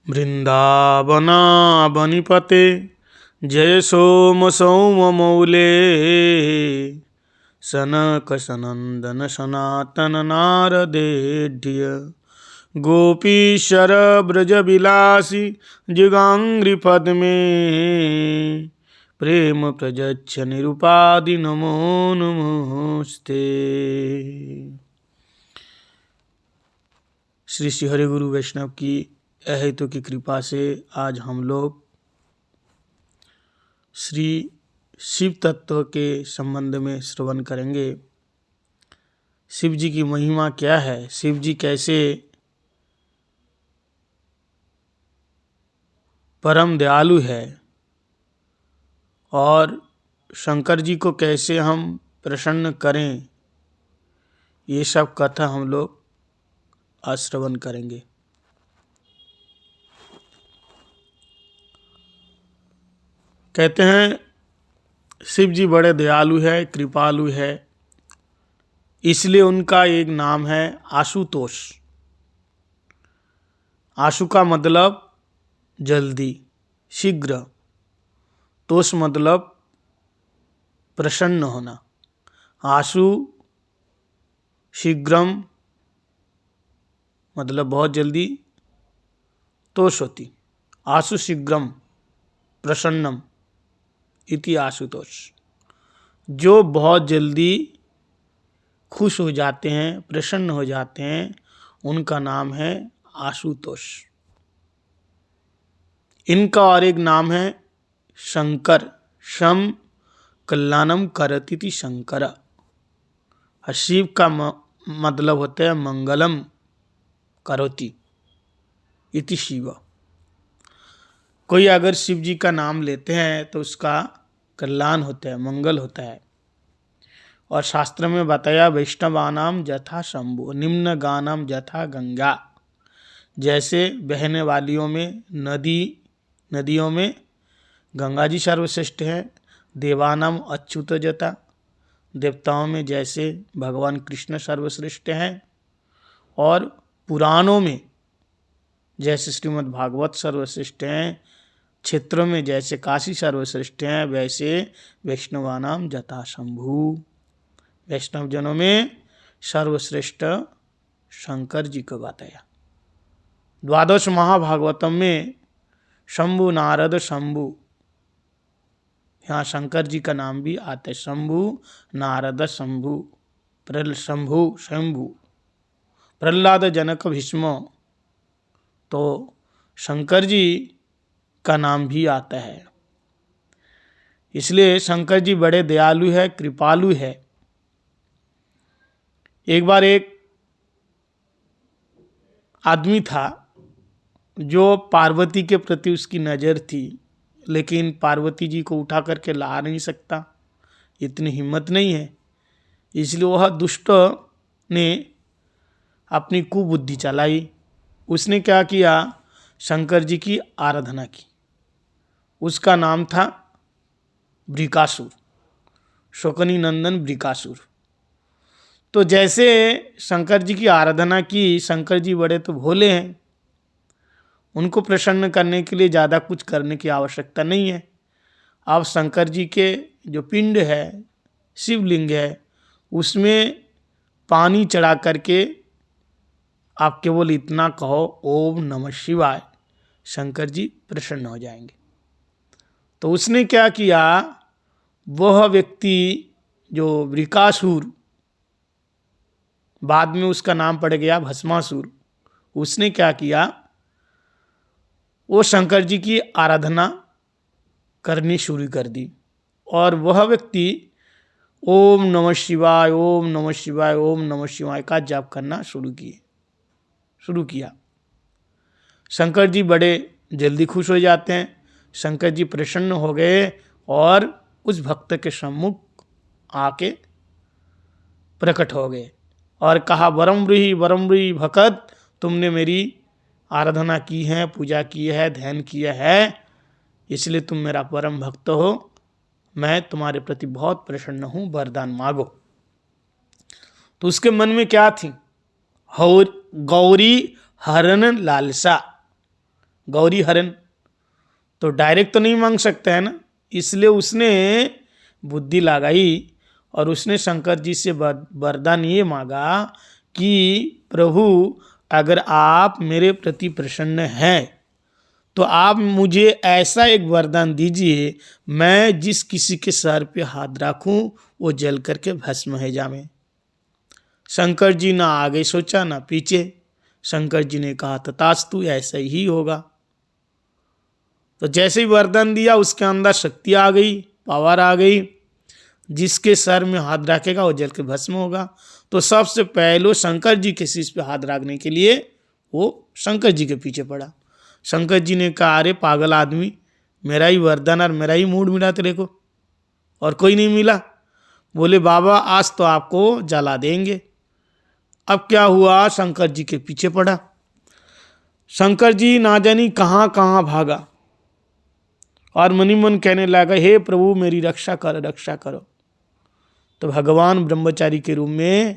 वृंदावनावनिपते जय सोम सौम मौले सनक सनंदन सनातन नारदेढ़ गोपीशर ब्रज विलासी जुगांग्रि पद्मे प्रेम प्रजच्छ निरुपाधि नमो नमोस्ते। श्री श्री हरि गुरु वैष्णव की अहेतु की कृपा से आज हम लोग श्री शिव तत्व के संबंध में श्रवण करेंगे। शिव जी की महिमा क्या है, शिव जी कैसे परम दयालु है और शंकर जी को कैसे हम प्रसन्न करें, ये सब कथा हम लोग आज श्रवण करेंगे। कहते हैं शिव जी बड़े दयालु है, कृपालु है, इसलिए उनका एक नाम है आशुतोष। आशु का मतलब जल्दी, शीघ्र, तोष मतलब प्रसन्न होना। आशु शीघ्रम मतलब बहुत जल्दी तोष होती। आशु शीघ्रम प्रसन्नम इति आशुतोष। जो बहुत जल्दी खुश हो जाते हैं, प्रसन्न हो जाते हैं, उनका नाम है आशुतोष। इनका और एक नाम है शंकर। शम कल्याणम करतीति शंकर। शिव का मतलब होता है मंगलम करोति इति शिव। कोई अगर शिव जी का नाम लेते हैं तो उसका कल्याण होता है, मंगल होता है। और शास्त्र में बताया वैष्णवानाम जथा शंभु निम्न गानम जथा गंगा। जैसे बहने वालियों में नदियों में गंगा जी सर्वश्रेष्ठ है। देवानाम अच्युत जता, देवताओं में जैसे भगवान कृष्ण सर्वश्रेष्ठ हैं। और पुराणों में जैसे श्रीमद् भागवत सर्वश्रेष्ठ हैं, क्षेत्रों में जैसे काशी सर्वश्रेष्ठ हैं, वैसे वैष्णवानाम जथा शंभु। वैष्णव जनों में सर्वश्रेष्ठ शंकर जी को बताया। द्वादश महाभागवतम में शंभु नारद शंभु, यहाँ शंकर जी का नाम भी आता है। शंभु नारद शंभु, शंभु प्रहलाद जनक भीष्म, तो शंकर जी का नाम भी आता है। इसलिए शंकर जी बड़े दयालु है, कृपालु है। एक बार एक आदमी था जो पार्वती के प्रति उसकी नज़र थी, लेकिन पार्वती जी को उठा करके ला नहीं सकता, इतनी हिम्मत नहीं है। इसलिए वह दुष्ट ने अपनी कुबुद्धि चलाई। उसने क्या किया, शंकर जी की आराधना की। उसका नाम था वृकासुर, शोकनी नंदन वृकासुर। तो जैसे शंकर जी की आराधना की, शंकर जी बड़े तो भोले हैं, उनको प्रसन्न करने के लिए ज़्यादा कुछ करने की आवश्यकता नहीं है। अब शंकर जी के जो पिंड है, शिवलिंग है, उसमें पानी चढ़ा करके आप केवल इतना कहो ओम नमः शिवाय, शंकर जी प्रसन्न हो जाएंगे। तो उसने क्या किया, वह व्यक्ति जो वृकासुर, बाद में उसका नाम पड़ गया भस्मासुर, उसने क्या किया, वो शंकर जी की आराधना करनी शुरू कर दी। और वह व्यक्ति ओम नमः शिवाय, ओम नमः शिवाय, ओम नमः शिवाय का जाप करना शुरू किया। शंकर जी बड़े जल्दी खुश हो जाते हैं। शंकर जी प्रसन्न हो गए और उस भक्त के सम्मुख आके प्रकट हो गए और कहा, वरम ब्रूहि भक्त, तुमने मेरी आराधना की है, पूजा की है, ध्यान किया है, इसलिए तुम मेरा परम भक्त हो। मैं तुम्हारे प्रति बहुत प्रसन्न हूँ, वरदान मांगो। तो उसके मन में क्या थी, गौरी हरण लालसा। गौरी हरण, तो डायरेक्ट तो नहीं मांग सकते है ना, इसलिए उसने बुद्धि लगाई और उसने शंकर जी से वरदान ये मांगा कि प्रभु अगर आप मेरे प्रति प्रसन्न हैं तो आप मुझे ऐसा एक वरदान दीजिए, मैं जिस किसी के सर पे हाथ रखूं वो जल करके भस्म हो जावे। शंकर जी ना आगे सोचा ना पीछे, शंकर जी ने कहा तथास्तु, ऐसा ही होगा। तो जैसे ही वरदान दिया उसके अंदर शक्ति आ गई, पावर आ गई, जिसके सर में हाथ रखेगा वो जल के भस्म होगा। तो सबसे पहले शंकर जी के शीश पे हाथ रखने के लिए वो शंकर जी के पीछे पड़ा। शंकर जी ने कहा अरे पागल आदमी, मेरा ही वरदान और मेरा ही मूड मिला तेरे को, और कोई नहीं मिला। बोले बाबा आज तो आपको जला देंगे। अब क्या हुआ, शंकर जी के पीछे पड़ा। शंकर जी ना जानी कहाँ कहाँ भागा और मनी मन कहने लगा हे प्रभु मेरी रक्षा करो, रक्षा करो। तो भगवान ब्रह्मचारी के रूप में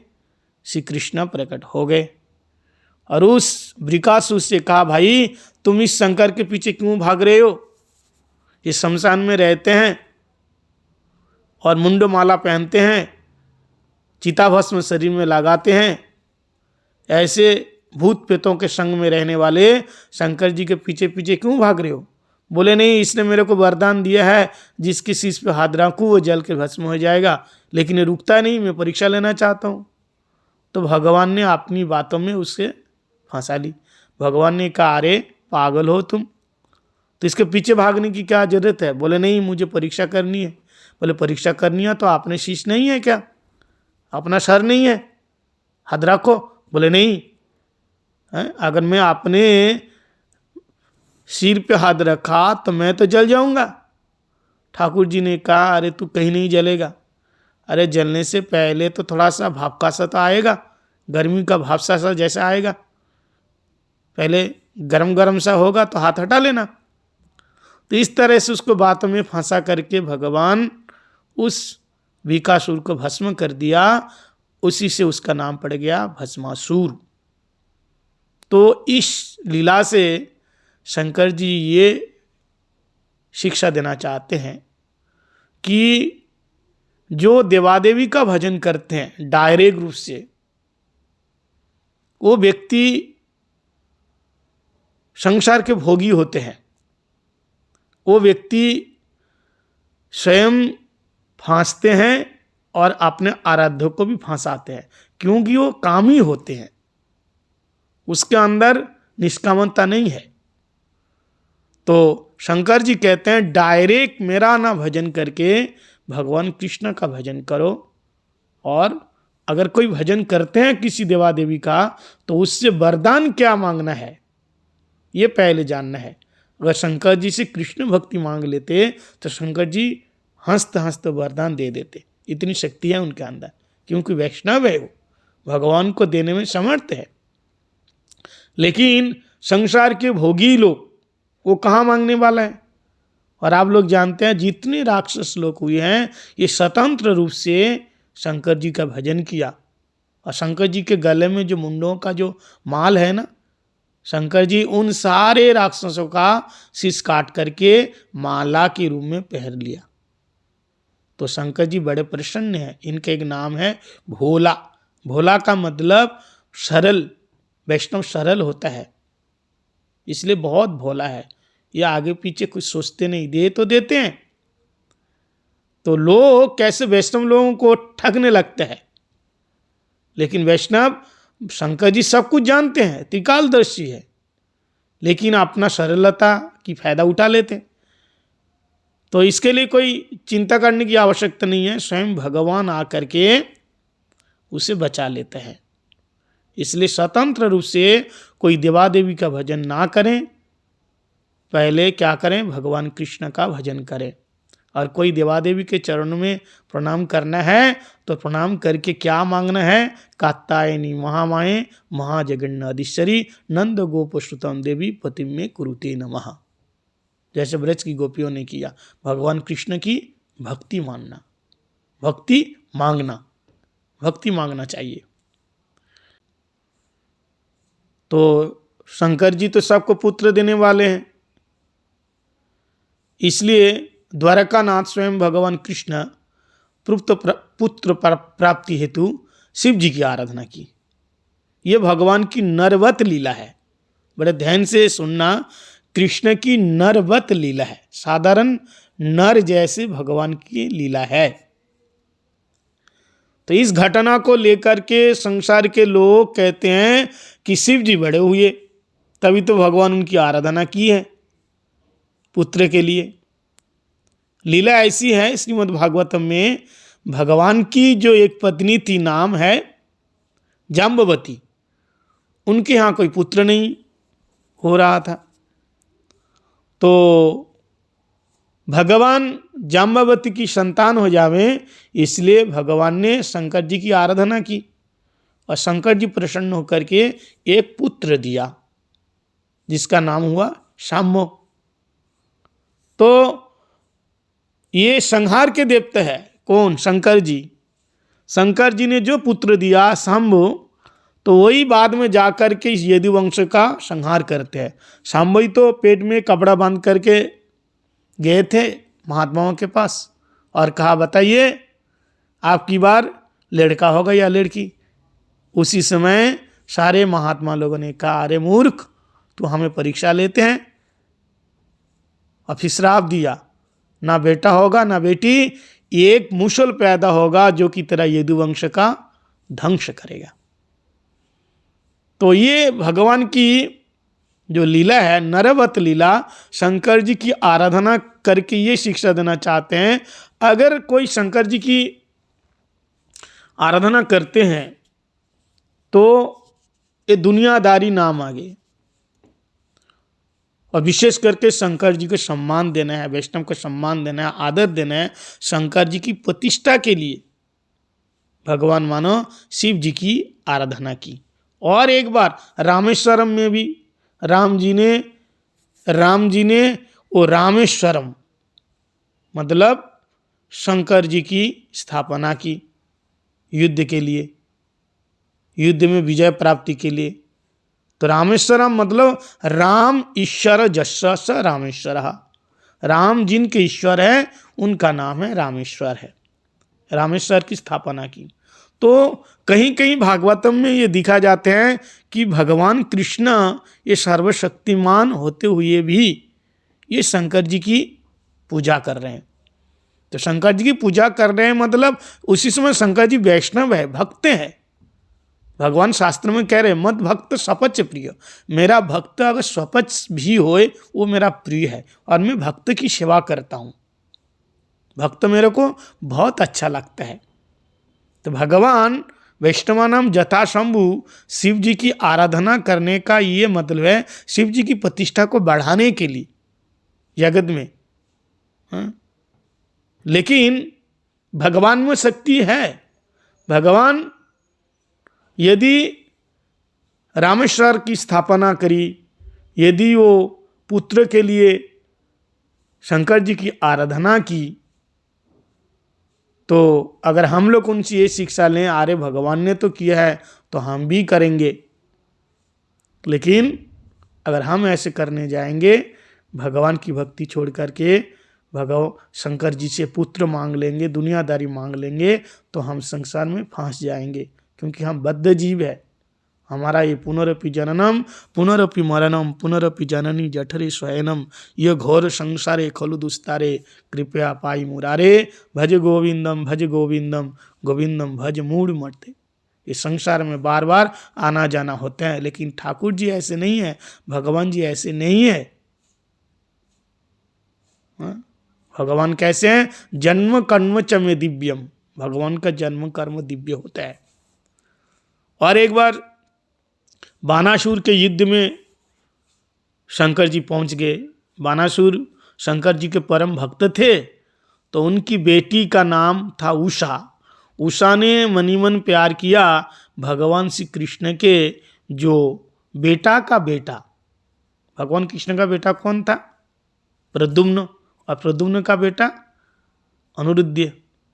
श्री कृष्ण प्रकट हो गए और उस वृकासुर से कहा भाई तुम इस शंकर के पीछे क्यों भाग रहे हो, ये शमशान में रहते हैं और मुंडमाला पहनते हैं, चिताभस्म शरीर में लगाते हैं, ऐसे भूत प्रेतों के संग में रहने वाले शंकर जी के पीछे पीछे क्यों भाग रहे हो। बोले नहीं, इसने मेरे को वरदान दिया है जिसके शीश पे हाथ रखूं वो जल के भस्म हो जाएगा, लेकिन ये रुकता नहीं, मैं परीक्षा लेना चाहता हूं। तो भगवान ने अपनी बातों में उससे फंसा ली। भगवान ने कहा अरे पागल हो तुम, तो इसके पीछे भागने की क्या जरूरत है। बोले नहीं मुझे परीक्षा करनी है। बोले परीक्षा करनी है तो आपने शीश नहीं है क्या, अपना सर नहीं है, हाथ रखो। बोले नहीं है? अगर मैं अपने सिर पे हाथ रखा तो मैं तो जल जाऊंगा। ठाकुर जी ने कहा अरे तू कहीं नहीं जलेगा, अरे जलने से पहले तो थोड़ा सा भाप सा तो आएगा, गर्मी का भाप सा जैसा आएगा, पहले गरम गरम सा होगा तो हाथ हटा लेना। तो इस तरह से उसको बातों में फंसा करके भगवान उस विकासुर को भस्म कर दिया, उसी से उसका नाम पड़ गया भस्मासुर। तो इस लीला से शंकर जी ये शिक्षा देना चाहते हैं कि जो देवादेवी का भजन करते हैं डायरेक्ट रूप से, वो व्यक्ति संसार के भोगी होते हैं, वो व्यक्ति स्वयं फांसते हैं और अपने आराध्य को भी फांसाते हैं, क्योंकि वो कामी होते हैं, उसके अंदर निष्कामता नहीं है। तो शंकर जी कहते हैं डायरेक्ट मेरा ना भजन करके भगवान कृष्ण का भजन करो, और अगर कोई भजन करते हैं किसी देवा देवी का तो उससे वरदान क्या मांगना है ये पहले जानना है। अगर शंकर जी से कृष्ण भक्ति मांग लेते तो शंकर जी हंसते हंसते वरदान दे देते, इतनी शक्ति है उनके अंदर, क्योंकि वैष्णव है, वो भगवान को देने में समर्थ है। लेकिन संसार के भोगी लोग वो कहाँ मांगने वाला है। और आप लोग जानते हैं जितने राक्षस लोग हुए हैं ये स्वतंत्र रूप से शंकर जी का भजन किया, और शंकर जी के गले में जो मुंडों का जो माल है ना, शंकर जी उन सारे राक्षसों का शीश काट करके माला के रूप में पहन लिया। तो शंकर जी बड़े प्रसन्न हैं। इनका एक नाम है भोला। भोला का मतलब सरल, वैष्णव सरल होता है, इसलिए बहुत भोला है। ये आगे पीछे कुछ सोचते नहीं, दे तो देते हैं। तो लोग कैसे वैष्णव लोगों को ठगने लगते हैं, लेकिन वैष्णव शंकर जी सब कुछ जानते हैं, त्रिकालदर्शी है, लेकिन अपना सरलता की फायदा उठा लेते हैं। तो इसके लिए कोई चिंता करने की आवश्यकता नहीं है, स्वयं भगवान आकर के उसे बचा लेते हैं। इसलिए स्वतंत्र रूप से कोई देवा देवी का भजन ना करें, पहले क्या करें, भगवान कृष्ण का भजन करें। और कोई देवा देवी के चरणों में प्रणाम करना है तो प्रणाम करके क्या मांगना है, कात्यायनी महामाये महाजगन्नाधीश्वरी नंद गोप श्रुतम देवी पतिम में कुरुते नमः। जैसे ब्रज की गोपियों ने किया, भगवान कृष्ण की भक्ति मानना, भक्ति मांगना, भक्ति मांगना चाहिए। तो शंकर जी तो सबको पुत्र देने वाले हैं, इसलिए द्वारकानाथ स्वयं भगवान कृष्ण पुत्र प्राप्ति हेतु शिव जी की आराधना की। यह भगवान की नरवत लीला है। बड़े ध्यान से सुनना, कृष्ण की नरवत लीला है, साधारण नर जैसे भगवान की लीला है। तो इस घटना को लेकर के संसार के लोग कहते हैं कि शिव जी बड़े हुए, तभी तो भगवान उनकी आराधना की है पुत्र के लिए। लीला ऐसी है श्रीमद् भागवतम में, भगवान की जो एक पत्नी थी, नाम है जाम्बवती, उनके यहाँ कोई पुत्र नहीं हो रहा था, तो भगवान जाम्बवती की संतान हो जावे, इसलिए भगवान ने शंकर जी की आराधना की और शंकर जी प्रसन्न होकर के एक पुत्र दिया जिसका नाम हुआ शाम्ब। तो ये संहार के देवता है कौन? शंकर जी। शंकर जी ने जो पुत्र दिया शाम्ब, तो वही बाद में जाकर के इस यदुवंश का संहार करते हैं। शाम्ब ही तो पेट में कपड़ा बांध करके गए थे महात्माओं के पास और कहा बताइए आपकी बार लड़का होगा या लड़की। उसी समय सारे महात्मा लोगों ने कहा अरे मूर्ख, तू हमें परीक्षा लेते हैं, और फिर श्राप दिया, ना बेटा होगा ना बेटी, एक मुसल पैदा होगा जो कि तेरा यदुवंश का ध्वंस करेगा। तो ये भगवान की जो लीला है, नरवत लीला, शंकर जी की आराधना करके ये शिक्षा देना चाहते हैं, अगर कोई शंकर जी की आराधना करते हैं तो ये दुनियादारी नाम आ गई, और विशेष करके शंकर जी को सम्मान देना है, वैष्णव को सम्मान देना है, आदर देना है, शंकर जी की प्रतिष्ठा के लिए भगवान मानो शिव जी की आराधना की। और एक बार रामेश्वरम में भी राम जी ने वो रामेश्वरम मतलब शंकर जी की स्थापना की युद्ध के लिए, युद्ध में विजय प्राप्ति के लिए। तो रामेश्वरम मतलब राम ईश्वर जस्स स रामेश्वर, राम जिनके ईश्वर है उनका नाम है रामेश्वर है, रामेश्वर की स्थापना की। तो कहीं कहीं भागवतम में ये दिखा जाते हैं कि भगवान कृष्ण ये सर्वशक्तिमान होते हुए भी ये शंकर जी की पूजा कर रहे हैं। तो शंकर जी की पूजा कर रहे हैं मतलब उसी समय शंकर जी वैष्णव है, भक्त हैं। भगवान शास्त्र में कह रहे हैं मत भक्त स्वपच प्रिय, मेरा भक्त अगर स्वपच भी होए वो मेरा प्रिय है और मैं भक्त की सेवा करता हूँ, भक्त मेरे को बहुत अच्छा लगता है। तो भगवान वैष्णवानाम जथा शंभु शिव जी की आराधना करने का ये मतलब है शिव जी की प्रतिष्ठा को बढ़ाने के लिए जगत में। हाँ? लेकिन भगवान में शक्ति है। भगवान यदि रामेश्वर की स्थापना करी, यदि वो पुत्र के लिए शंकर जी की आराधना की, तो अगर हम लोग उनसे ये शिक्षा लें अरे भगवान ने तो किया है तो हम भी करेंगे, लेकिन अगर हम ऐसे करने जाएंगे भगवान की भक्ति छोड़ करके शंकर जी से पुत्र मांग लेंगे, दुनियादारी मांग लेंगे, तो हम संसार में फंस जाएंगे, क्योंकि हम बद्ध जीव है। हमारा ये पुनरपि जननम पुनरपि मरणम पुनरपि जननी जठरे स्वयनम ये घोर संसारे खलु दुस्तारे कृपया पाई मुरारे भज गोविंदम गोविंदम भज मूढ़ मरते। इस संसार में बार बार आना जाना होता है, लेकिन ठाकुर जी ऐसे नहीं है, भगवान जी ऐसे नहीं है। भगवान कैसे हैं? जन्म कर्म च में दिव्यम, भगवान का जन्म कर्म दिव्य होता है। और एक बार बानासुर के युद्ध में शंकर जी पहुंच गए। बानासुर शंकर जी के परम भक्त थे, तो उनकी बेटी का नाम था उषा। उषा ने मनीमन प्यार किया भगवान श्री कृष्ण के जो बेटा का बेटा, भगवान कृष्ण का बेटा कौन था? प्रद्युम्न, और प्रद्युम्न का बेटा अनिरुद्ध,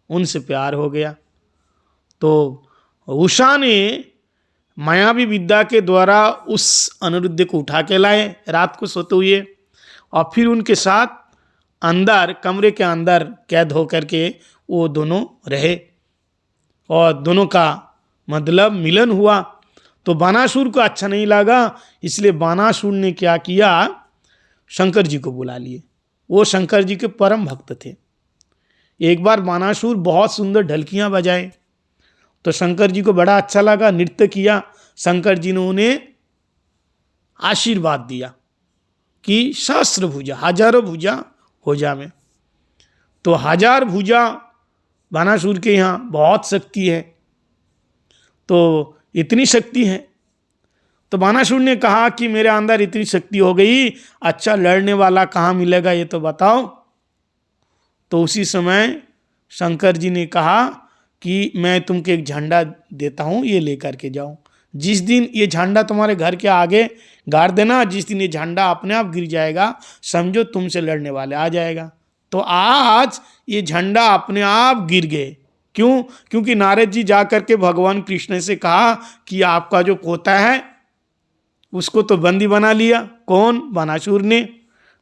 उनसे प्यार हो गया। तो उषा ने मायावी विद्या के द्वारा उस अनिरुद्ध को उठा के लाए रात को सोते हुए, और फिर उनके साथ अंदर कमरे के अंदर कैद होकर के वो दोनों रहे और दोनों का मतलब मिलन हुआ। तो बानासुर को अच्छा नहीं लगा, इसलिए बानासुर ने क्या किया, शंकर जी को बुला लिए। वो शंकर जी के परम भक्त थे। एक बार बानासुर बहुत सुंदर ढलकियां बजाए तो शंकर जी को बड़ा अच्छा लगा, नृत्य किया। शंकर जी ने उन्हें आशीर्वाद दिया कि सहस्त्र भुजा, हजारों भुजा हो जा में। तो हजार भुजा बानासुर के यहाँ बहुत शक्ति है। तो इतनी शक्ति है तो बानासुर ने कहा कि मेरे अंदर इतनी शक्ति हो गई, अच्छा लड़ने वाला कहाँ मिलेगा ये तो बताओ। तो उसी समय शंकर जी ने कहा कि मैं तुमको एक झंडा देता हूँ, ये लेकर के जाओ। जिस दिन ये झंडा तुम्हारे घर के आगे गाड़ देना, जिस दिन ये झंडा अपने आप गिर जाएगा, समझो तुमसे लड़ने वाले आ जाएगा। तो आज ये झंडा अपने आप गिर गए। क्यों? क्योंकि नारद जी जा करके भगवान कृष्ण से कहा कि आपका जो पोता है उसको तो बंदी बना लिया। कौन? बानासुर ने।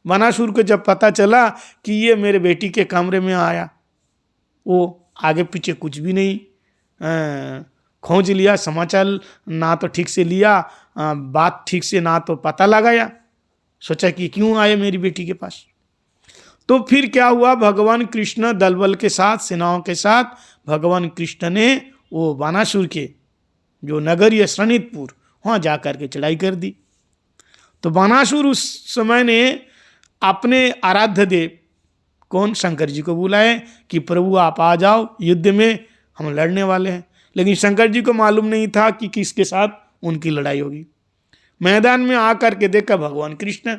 बानासुर को जब पता चला कि ये मेरे बेटी के कमरे में आया, वो आगे पीछे कुछ भी नहीं खोज लिया, समाचार ना तो ठीक से लिया, बात ठीक से ना तो पता लगाया, सोचा कि क्यों आए मेरी बेटी के पास। तो फिर क्या हुआ, भगवान कृष्ण दलबल के साथ, सेनाओं के साथ भगवान कृष्ण ने वो बानासुर के जो नगरी है शरणितपुर, वहाँ जा कर के चढ़ाई कर दी। तो बानासुर उस समय ने अपने आराध्य देव कौन? शंकर जी को बुलाए कि प्रभु आप आ जाओ, युद्ध में हम लड़ने वाले हैं। लेकिन शंकर जी को मालूम नहीं था कि किसके साथ उनकी लड़ाई होगी। मैदान में आकर के देखा भगवान कृष्ण।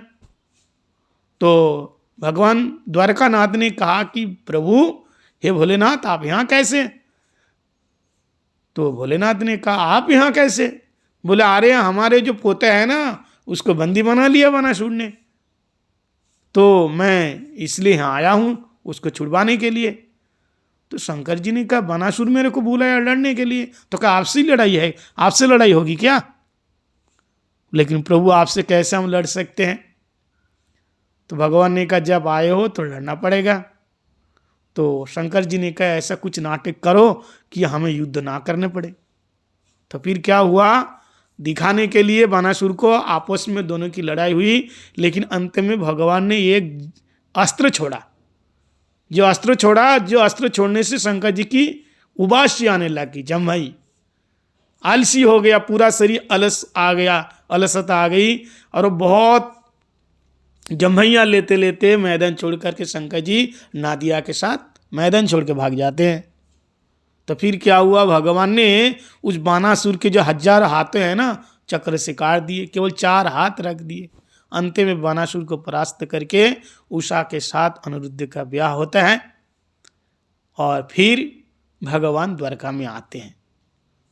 तो भगवान द्वारकानाथ ने कहा कि प्रभु हे भोलेनाथ आप यहाँ कैसे? तो भोलेनाथ ने कहा आप यहाँ कैसे? बोले अरे हमारे जो पोते हैं ना उसको बंदी बना लिया बानासुर ने, तो मैं इसलिए यहाँ आया हूँ उसको छुड़वाने के लिए। तो शंकर जी ने कहा बानासुर मेरे को बुलाया लड़ने के लिए, तो कहा आपसे ही लड़ाई है, आपसे लड़ाई होगी क्या? लेकिन प्रभु आपसे कैसे हम लड़ सकते हैं? तो भगवान ने कहा जब आए हो तो लड़ना पड़ेगा। तो शंकर जी ने कहा ऐसा कुछ नाटक करो कि हमें युद्ध ना करने पड़े। तो फिर क्या हुआ, दिखाने के लिए बानासुर को आपस में दोनों की लड़ाई हुई, लेकिन अंत में भगवान ने एक अस्त्र छोड़ा। जो अस्त्र छोड़ने से शंकर जी की उबासी आने लगी, जम्हाई, आलसी हो गया, पूरा शरीर अलस आ गया, अलसता आ गई, और वो बहुत जम्हैया लेते लेते मैदान छोड़ करके शंकर जी नादिया के साथ मैदान छोड़ के भाग जाते हैं। तो फिर क्या हुआ, भगवान ने उस बानासुर के जो 1000 हाथ हैं ना चक्र से काट दिए, केवल 4 हाथ रख दिए। अंत में बानासुर को परास्त करके उषा के साथ अनिरुद्ध का ब्याह होता है और फिर भगवान द्वारका में आते हैं।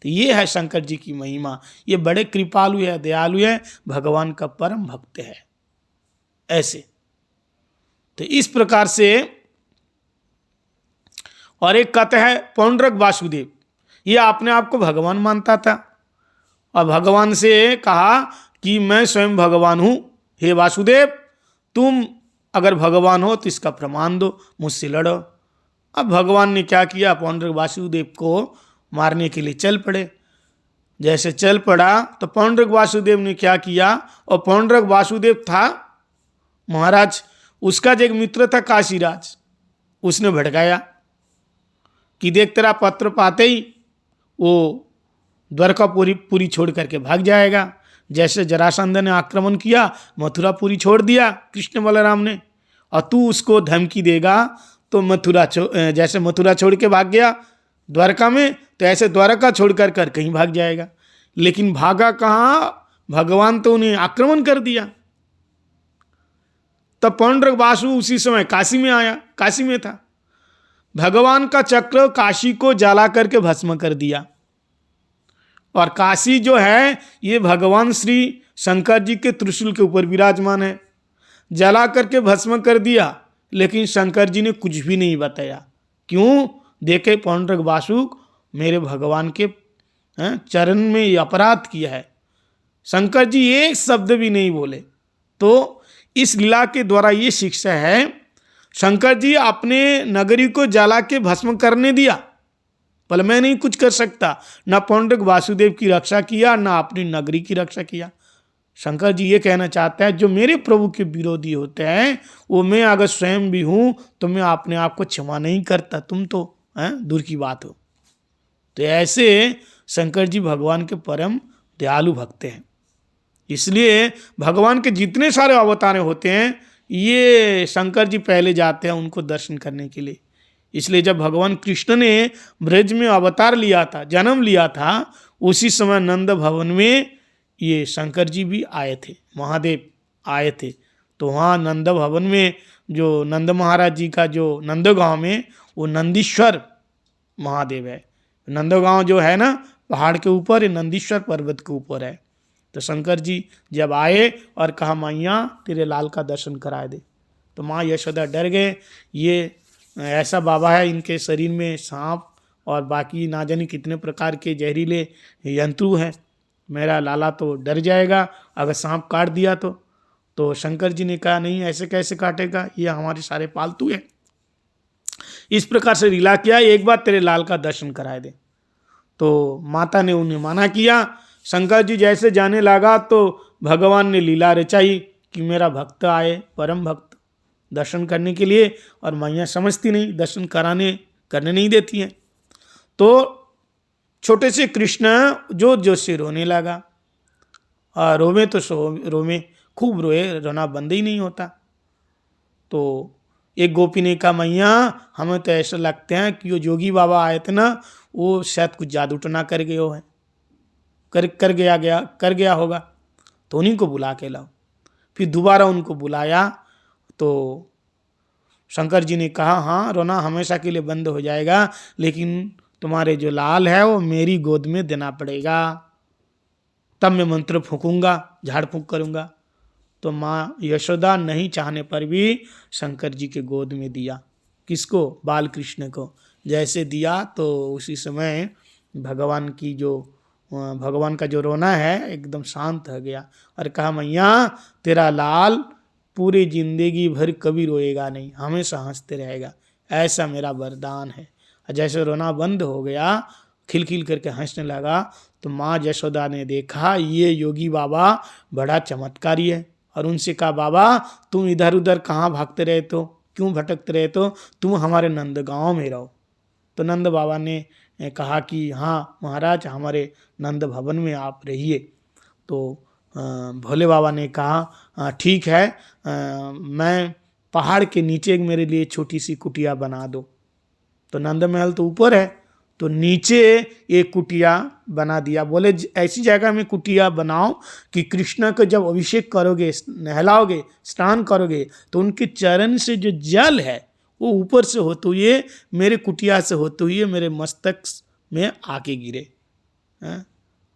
तो ये है शंकर जी की महिमा। ये बड़े कृपालु है, दयालु है, भगवान का परम भक्त है। ऐसे तो इस प्रकार से। और एक कथा है पौंड्रक वासुदेव, ये अपने आप को भगवान मानता था और भगवान से कहा कि मैं स्वयं भगवान हूँ, हे वासुदेव तुम अगर भगवान हो तो इसका प्रमाण दो, मुझसे लड़ो। अब भगवान ने क्या किया, पौंड्रक वासुदेव को मारने के लिए चल पड़े। जैसे चल पड़ा तो पौंड्रक वासुदेव ने क्या किया, और पौंड्रक वासुदेव था महाराज, उसका जो एक मित्र था काशीराज, उसने भड़काया कि देख तेरा पत्र पाते ही वो द्वारकापुरी छोड़ करके भाग जाएगा। जैसे जरासंध ने आक्रमण किया, मथुरापुरी छोड़ दिया कृष्ण बलराम ने, और तू उसको धमकी देगा तो जैसे मथुरा छोड़ के भाग गया द्वारका में, तो ऐसे द्वारका छोड़ कर कहीं भाग जाएगा। लेकिन भागा कहाँ, भगवान तो उन्हें आक्रमण कर दिया। तब पौंड्रक वासु उसी समय काशी में आया, काशी में था। भगवान का चक्र काशी को जला करके भस्म कर दिया, और काशी जो है ये भगवान श्री शंकर जी के त्रिशूल के ऊपर विराजमान है। जला करके भस्म कर दिया, लेकिन शंकर जी ने कुछ भी नहीं बताया। क्यों? देखे पौंड्रक वासु मेरे भगवान के चरण में ये अपराध किया है। शंकर जी एक शब्द भी नहीं बोले। तो इस लीला के द्वारा ये शिक्षा है, शंकर जी अपने नगरी को जला के भस्म करने दिया, पर मैं नहीं कुछ कर सकता। ना पौंड्रिक वासुदेव की रक्षा किया, ना अपनी नगरी की रक्षा किया। शंकर जी ये कहना चाहता है, जो मेरे प्रभु के विरोधी होते हैं वो मैं अगर स्वयं भी हूं तो मैं अपने आप को क्षमा नहीं करता, तुम तो दूर की बात हो। तो ऐसे शंकर जी भगवान के परम दयालु भक्त हैं। इसलिए भगवान के जितने सारे अवतार होते हैं, ये शंकर जी पहले जाते हैं उनको दर्शन करने के लिए। इसलिए जब भगवान कृष्ण ने ब्रज में अवतार लिया था, जन्म लिया था, उसी समय नंद भवन में ये शंकर जी भी आए थे, महादेव आए थे। तो वहाँ नंद भवन में जो नंद महाराज जी का जो नंदगांव में वो नंदीश्वर महादेव है। नंदगांव जो है ना पहाड़ के ऊपर, नंदीश्वर पर्वत के ऊपर है। तो शंकर जी जब आए और कहा मैया तेरे लाल का दर्शन करा दे, तो माँ यशोदा डर गए, ये ऐसा बाबा है, इनके शरीर में सांप और बाकी ना जाने कितने प्रकार के जहरीले जंतु हैं, मेरा लाला तो डर जाएगा अगर सांप काट दिया तो शंकर जी ने कहा नहीं, ऐसे कैसे काटेगा, ये हमारे सारे पालतू है। इस प्रकार से लीला किया, एक बार तेरे लाल का दर्शन कराए दे। तो माता ने उन्हें मना किया। शंकर जी जैसे जाने लगा तो भगवान ने लीला रचाई कि मेरा भक्त आए, परम भक्त दर्शन करने के लिए, और मैया समझती नहीं, दर्शन करने नहीं देती हैं। तो छोटे से कृष्ण जोर से रोने लगा, और रोवे तो रोवे, खूब रोए, रोना बंद ही नहीं होता। तो एक गोपी ने कहा मैया हमें तो ऐसा लगता है कि वो जोगी बाबा आए थे ना, वो शायद कुछ जादू टना कर गए हो है, कर गया होगा, तो उन्हीं को बुला के लाओ। फिर दोबारा उनको बुलाया तो शंकर जी ने कहा हाँ रोना हमेशा के लिए बंद हो जाएगा, लेकिन तुम्हारे जो लाल है वो मेरी गोद में देना पड़ेगा, तब मैं मंत्र फूकूंगा, झाड़ फूंक करूंगा। तो माँ यशोदा नहीं चाहने पर भी शंकर जी के गोद में दिया। किसको? बाल कृष्ण को। जैसे दिया तो उसी समय भगवान का जो रोना है एकदम शांत हो गया, और कहा मैया तेरा लाल पूरी जिंदगी भर कभी रोएगा नहीं, हमेशा हंसते रहेगा, ऐसा मेरा वरदान है। जैसे रोना बंद हो गया, खिलखिल करके हंसने लगा, तो माँ यशोदा ने देखा ये योगी बाबा बड़ा चमत्कारी है, और उनसे कहा बाबा तुम इधर उधर कहाँ भागते रहे तो, क्यों भटकते रहे तो, तुम हमारे नंदगांव में रहो। तो नंद बाबा ने कहा कि हाँ महाराज हमारे नंद भवन में आप रहिए। तो भोले बाबा ने कहा ठीक है, मैं पहाड़ के नीचे मेरे लिए छोटी सी कुटिया बना दो। तो नंद महल तो ऊपर है, तो नीचे एक कुटिया बना दिया। बोले ऐसी जगह में कुटिया बनाओ कि कृष्ण को जब अभिषेक करोगे, नहलाओगे, स्नान करोगे, तो उनके चरण से जो जल है वो ऊपर से होते हुए, मेरे कुटिया से होते हुए मेरे मस्तक में आके गिरे।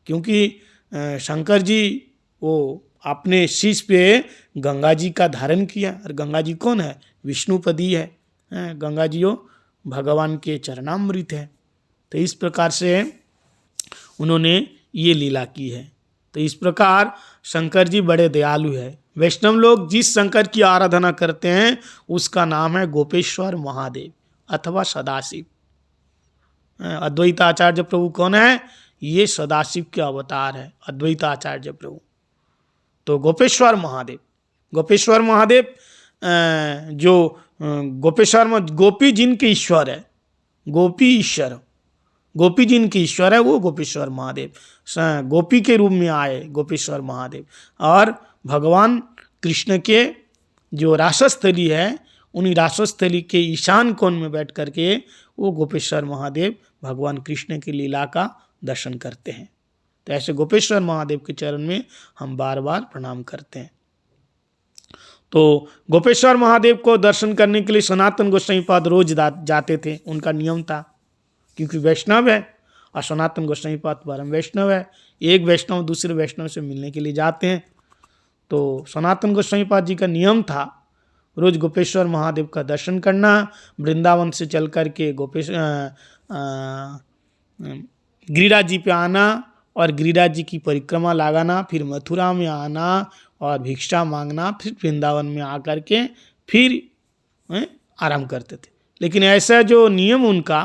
क्योंकि शंकर जी वो अपने शीश पे गंगा जी का धारण किया, और गंगा जी कौन है? विष्णुपदी है। गंगा जी वो भगवान के चरणामृत है। तो इस प्रकार से उन्होंने ये लीला की है। तो इस प्रकार शंकर जी बड़े दयालु है। वैष्णव लोग जिस शंकर की आराधना करते हैं उसका नाम है गोपेश्वर महादेव अथवा सदाशिव। अद्वैताचार्य प्रभु कौन है? ये सदाशिव के अवतार है, अद्वैताचार्य प्रभु। तो गोपेश्वर महादेव जो गोपेश्वर गोपी जिनके ईश्वर है, गोपी जिनके ईश्वर है वो गोपेश्वर महादेव, गोपी के रूप में आए गोपेश्वर महादेव। और भगवान कृष्ण के जो रासस्थली है, उन्हीं रासस्थली के ईशान कोण में बैठ करके वो गोपेश्वर महादेव भगवान कृष्ण की लीला का दर्शन करते हैं। तो ऐसे गोपेश्वर महादेव के चरण में हम बार बार प्रणाम करते हैं। तो गोपेश्वर महादेव को दर्शन करने के लिए सनातन गोस्वामी पाद रोज जाते थे, उनका नियम था, क्योंकि वैष्णव है और सनातन गोस्वामी पाद परम वैष्णव है। एक वैष्णव दूसरे वैष्णव से मिलने के लिए जाते हैं। तो सनातन गोस्वामी पाद जी का नियम था रोज गोपेश्वर महादेव का दर्शन करना। वृंदावन से चल कर के गिरिराज जी पे आना और गिरिराज जी की परिक्रमा लगाना, फिर मथुरा में आना और भिक्षा मांगना, फिर वृंदावन में आकर के फिर आराम करते थे। लेकिन ऐसा जो नियम उनका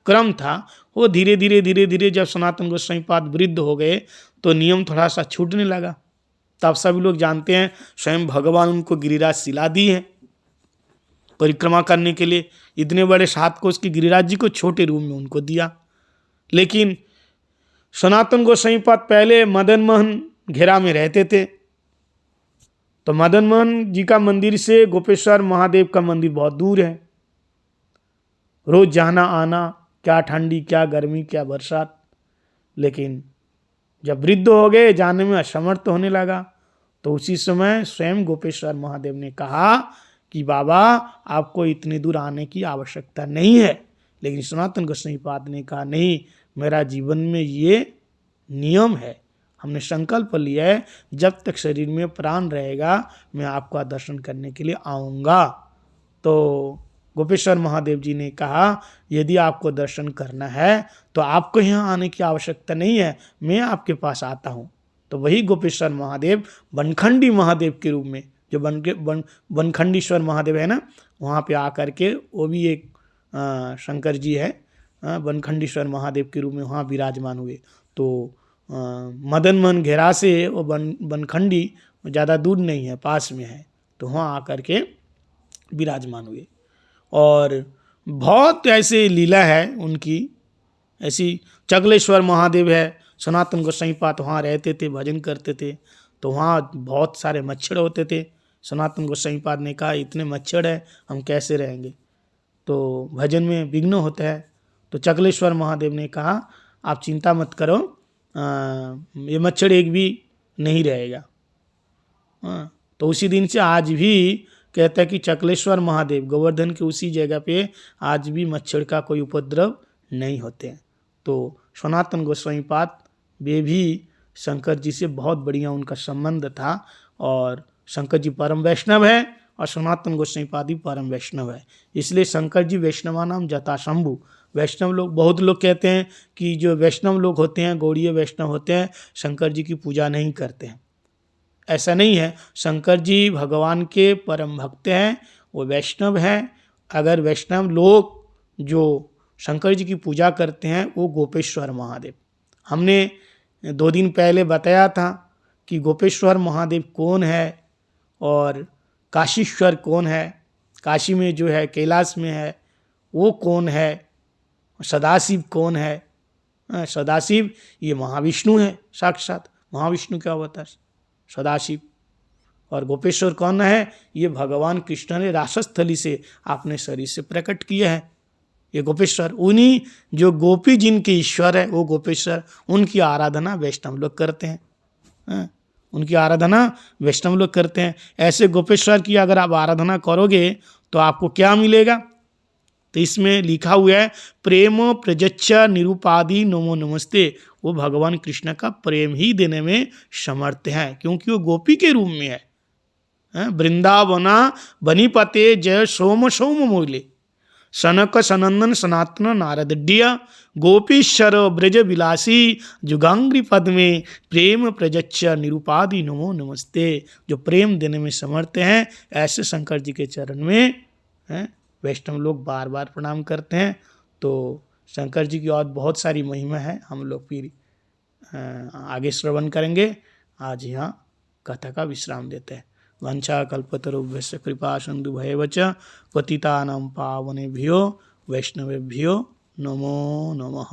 क्रम था वो धीरे धीरे जब सनातन गोस्वामी पाद वृद्ध हो गए तो नियम थोड़ा सा छूटने लगा। तब सभी लोग जानते हैं स्वयं भगवान उनको गिरिराज शिला दी है परिक्रमा करने के लिए। इतने बड़े 7 कोस की गिरिराज जी को छोटे रूप में उनको दिया। लेकिन सनातन गोस्वामी पाद पहले मदन मोहन घेरा में रहते थे, तो मदन मोहन जी का मंदिर से गोपेश्वर महादेव का मंदिर बहुत दूर है। रोज जाना आना, क्या ठंडी क्या गर्मी क्या बरसात। लेकिन जब वृद्ध हो गए, जाने में असमर्थ होने लगा, तो उसी समय स्वयं गोपेश्वर महादेव ने कहा कि बाबा आपको इतनी दूर आने की आवश्यकता नहीं है। लेकिन सनातन गोस्वामी पाद ने कहा नहीं, मेरा जीवन में ये नियम है, हमने संकल्प लिया है जब तक शरीर में प्राण रहेगा मैं आपका दर्शन करने के लिए आऊँगा। तो गोपेश्वर महादेव जी ने कहा यदि आपको दर्शन करना है तो आपको यहाँ आने की आवश्यकता नहीं है, मैं आपके पास आता हूँ। तो वही गोपेश्वर महादेव बनखंडी महादेव के रूप में, जो बनखंडीश्वर महादेव है ना, वहाँ पे आकर के वो भी एक शंकर जी है, बनखंडीश्वर महादेव के रूप में वहाँ विराजमान हुए। तो मदन मोहन घेरा से वो बनखंडी ज़्यादा दूर नहीं है, पास में है, तो वहाँ आकर के विराजमान हुए। और बहुत ऐसे लीला है उनकी, ऐसी चकलेश्वर महादेव है, सनातन गोस्वामी पाद वहाँ रहते थे, भजन करते थे, तो वहाँ बहुत सारे मच्छर होते थे। सनातन गोस्वामी पाद ने कहा इतने मच्छर है हम कैसे रहेंगे, तो भजन में विघ्न होता है। तो चकलेश्वर महादेव ने कहा आप चिंता मत करो, ये मच्छर एक भी नहीं रहेगा। तो उसी दिन से आज भी कहता है कि चकलेश्वर महादेव गोवर्धन के उसी जगह पे आज भी मच्छर का कोई उपद्रव नहीं होते हैं। तो सनातन गोस्वामी पाद वे भी शंकर जी से बहुत बढ़िया उनका संबंध था, और शंकर जी परम वैष्णव है और सनातन गोस्वामी पाद भी परम वैष्णव है। इसलिए शंकर जी वैष्णवा नाम जता शंभु। वैष्णव लोग, बहुत लोग कहते हैं कि जो वैष्णव लोग होते हैं, गौड़ीय वैष्णव होते हैं, शंकर जी की पूजा नहीं करते हैं। ऐसा नहीं है, शंकर जी भगवान के परम भक्त हैं, वो वैष्णव हैं। अगर वैष्णव लोग जो शंकर जी की पूजा करते हैं वो गोपेश्वर महादेव, हमने 2 दिन पहले बताया था कि गोपेश्वर महादेव कौन है और काशीश्वर कौन है, काशी में जो है कैलाश में है वो कौन है, सदाशिव कौन है। सदाशिव ये महाविष्णु है, साक्षात महाविष्णु का अवतार सदाशिव। और गोपेश्वर कौन है, ये भगवान कृष्ण ने रासस्थली से अपने शरीर से प्रकट किए हैं। ये गोपेश्वर उन्हीं जो गोपी जिनके ईश्वर है वो गोपेश्वर, उनकी आराधना वैष्णव लोग करते हैं। उनकी आराधना वैष्णव लोग करते हैं। ऐसे गोपेश्वर की अगर आप आराधना करोगे तो आपको क्या मिलेगा, तो इसमें लिखा हुआ है प्रेम प्रजच्छ निरुपाधि नमो नमस्ते। वो भगवान कृष्ण का प्रेम ही देने में समर्थ है, क्योंकि वो गोपी के रूप में है। वृंदावना बनीपते जय सोम सोम मूले सनक सनंदन सनातन नारदड्य गोपीश्वर ब्रज विलासी जुगांग्री पद में प्रेम प्रजच्छ निरुपाधि नमो नमस्ते। जो प्रेम देने में समर्थ हैं, ऐसे शंकर जी के चरण में वैष्णव लोग बार बार प्रणाम करते हैं। तो शंकर जी की और बहुत सारी महिमा है, हम लोग फिर आगे श्रवण करेंगे। आज यहाँ कथा का विश्राम देते हैं। वंशा कल्पतरुभ्यश्च कृपा सिंधु भयेवच पतितानां पावनेभ्यो वैष्णवेभ्यो नमो नमः।